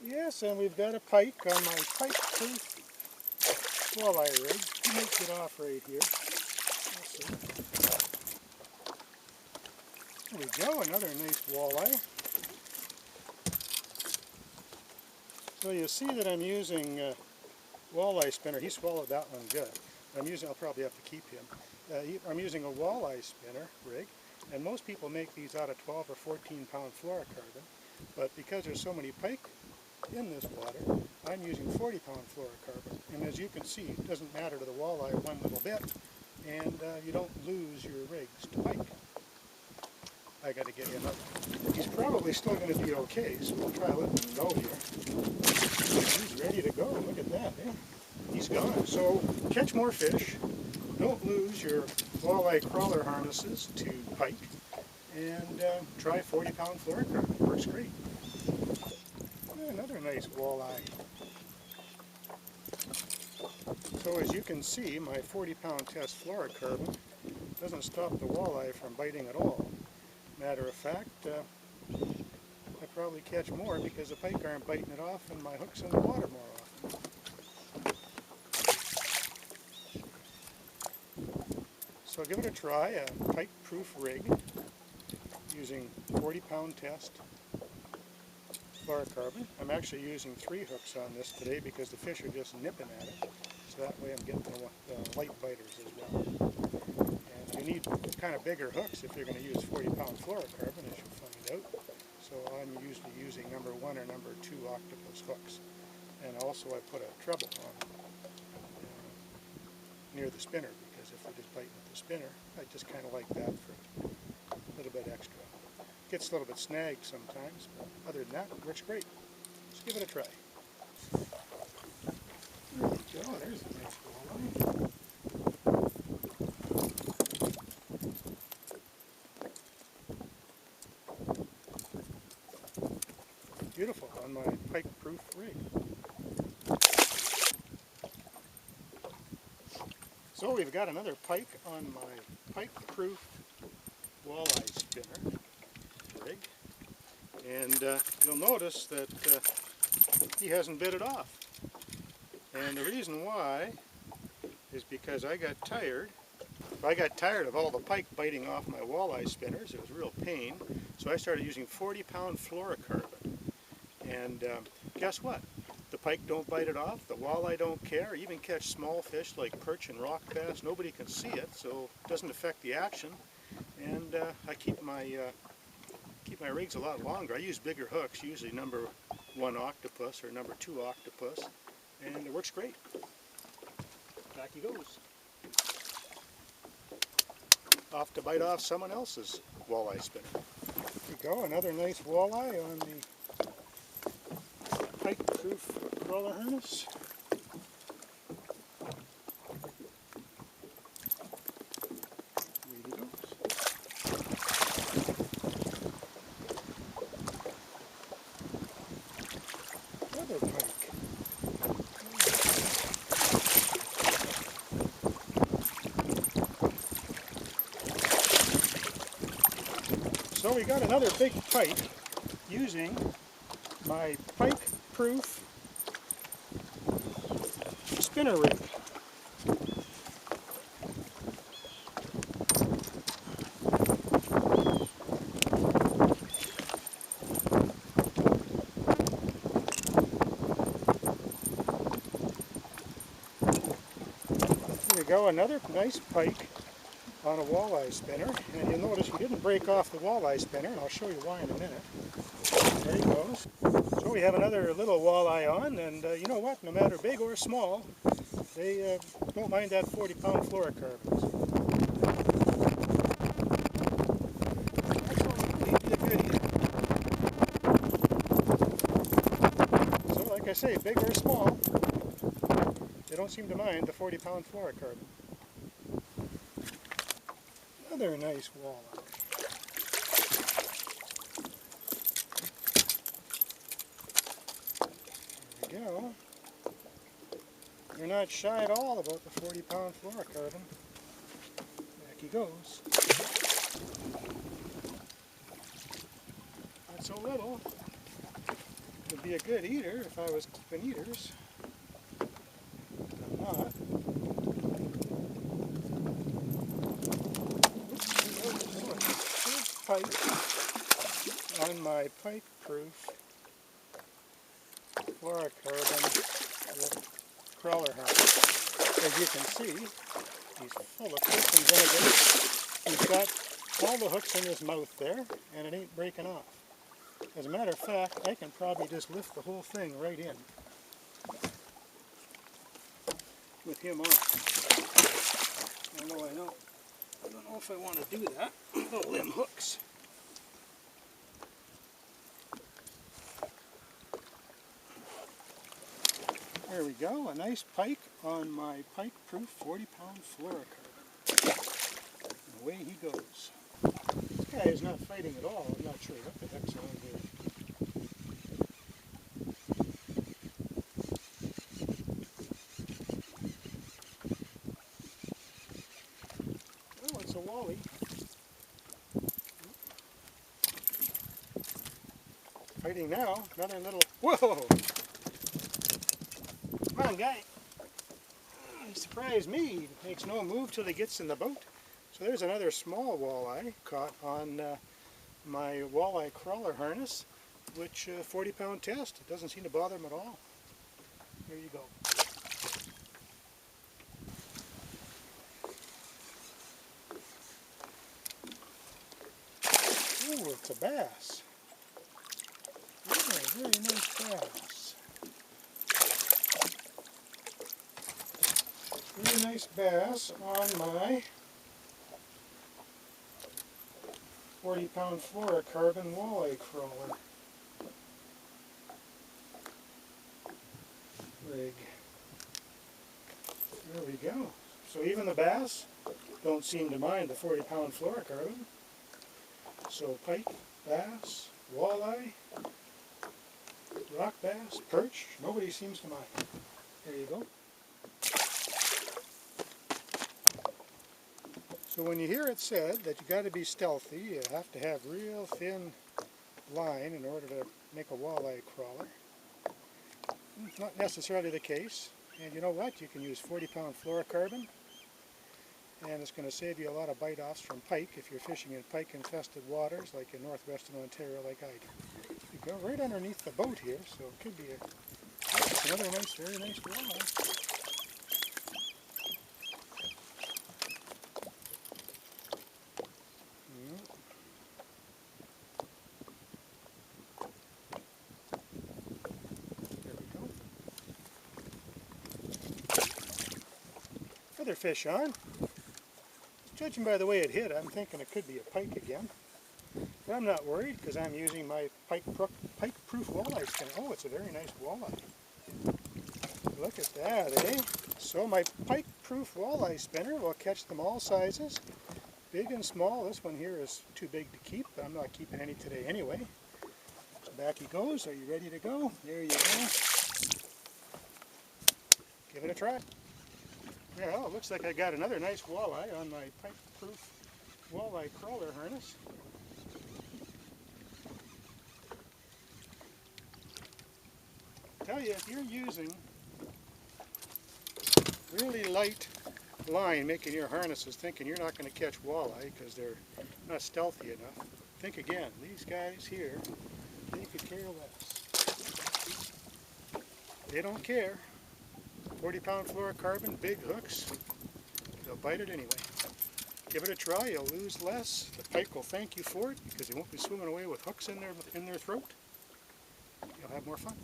Yes, and we've got a pike on my pike-proof walleye rig. You might get off right here. We'll see. There we go, another nice walleye. So you see that I'm using walleye spinner. He swallowed that one good. I'll probably have to keep him. I'm using a walleye spinner rig, and most people make these out of 12 or 14 pound fluorocarbon, but because there's so many pike in this water, I'm using 40 pound fluorocarbon, and as you can see, it doesn't matter to the walleye one little bit, and you don't lose your rigs to pike. I got to get him up. He's probably still going to be okay, so we'll try letting him go here. He's ready to go. Look at that. Eh? He's gone. So catch more fish. Don't lose your walleye crawler harnesses to pike, and try 40 pound fluorocarbon. It works great. Another nice walleye. So as you can see, my 40 pound test fluorocarbon doesn't stop the walleye from biting at all. Matter of fact, I probably catch more because the pike aren't biting it off and my hook's in the water more often. So give it a try, a pike-proof rig using 40 pound test fluorocarbon. I'm actually using 3 hooks on this today because the fish are just nipping at it. So that way I'm getting the light biters as well. And you need kind of bigger hooks if you're going to use 40 pound fluorocarbon, as you'll find out. So I'm usually using number 1 or number 2 octopus hooks. And also I put a treble on near the spinner, because if they're just biting at the spinner, I just kind of like that for a little bit extra. Gets a little bit snagged sometimes, but other than that, it works great. Just give it a try. There we go, there's a nice walleye. Beautiful on my pike-proof rig. So we've got another pike on my pike-proof walleye spinner rig, and you'll notice that he hasn't bit it off. And the reason why is because I got tired of all the pike biting off my walleye spinners. It was a real pain, so I started using 40 pound fluorocarbon. And guess what? The pike don't bite it off, the walleye don't care, even catch small fish like perch and rock bass. Nobody can see it, so it doesn't affect the action. And I keep my rigs a lot longer. I use bigger hooks, usually number 1 octopus or number 2 octopus, and it works great. Back he goes. Off to bite off someone else's walleye spinner. There you go, another nice walleye on the pike-proof crawler harness. There he goes. Another pike. So we got another big pike using my pike-proof spinner rig. Here we go, another nice pike on a walleye spinner, and you'll notice he didn't break off the walleye spinner, and I'll show you why in a minute. There he goes. So we have another little walleye on, and you know what, no matter big or small, they don't mind that 40 pound fluorocarbons. So like I say, big or small, they don't seem to mind the 40 pound fluorocarbon. Another nice walleye. There we go. They're not shy at all about the 40 pound fluorocarbon. Back he goes. Not so little. would be a good eater if I was keeping eaters. I'm not. Oops, pike on my pike-proof fluorocarbon crawler harness. As you can see, he's full of fish and vinegar. He's got all the hooks in his mouth there, and it ain't breaking off. As a matter of fact, I can probably just lift the whole thing right in with him on. Although I don't know if I want to do that with all them hooks. There we go, a nice pike on my pike-proof 40-pound fluorocarbon. And away he goes. This guy is not fighting at all. I'm not sure what the heck's on here. Oh, it's a walleye. Fighting now. Another little... Whoa! Come on, guy. He surprised me. He makes no move till he gets in the boat. So there's another small walleye caught on my walleye crawler harness, which 40-pound test. It doesn't seem to bother him at all. Here you go. Oh, it's a bass. Yeah, very nice bass. Very nice bass on my 40-pound fluorocarbon walleye crawler rig. There we go. So even the bass don't seem to mind the 40-pound fluorocarbon. So pike, bass, walleye, rock bass, perch, nobody seems to mind. There you go. So when you hear it said that you got to be stealthy, you have to have real thin line in order to make a walleye crawler. It's not necessarily the case. And you know what? You can use 40-pound fluorocarbon, and it's going to save you a lot of bite-offs from pike if you're fishing in pike-infested waters like in northwestern Ontario like I do. You go right underneath the boat here, so it could be another nice, very nice walleye. Other fish on. Judging by the way it hit, I'm thinking it could be a pike again. But I'm not worried because I'm using my pike-proof walleye spinner. Oh, it's a very nice walleye. Look at that, eh? So my pike-proof walleye spinner will catch them all sizes, big and small. This one here is too big to keep, but I'm not keeping any today anyway. So back he goes. Are you ready to go? There you go. Give it a try. Well, it looks like I got another nice walleye on my pike-proof walleye crawler harness. I tell you, if you're using really light line making your harnesses thinking you're not going to catch walleye because they're not stealthy enough, think again. These guys here, they could care less. They don't care. 40-pound fluorocarbon, big hooks, they'll bite it anyway. Give it a try, you'll lose less. The pike will thank you for it because they won't be swimming away with hooks in their throat. You'll have more fun.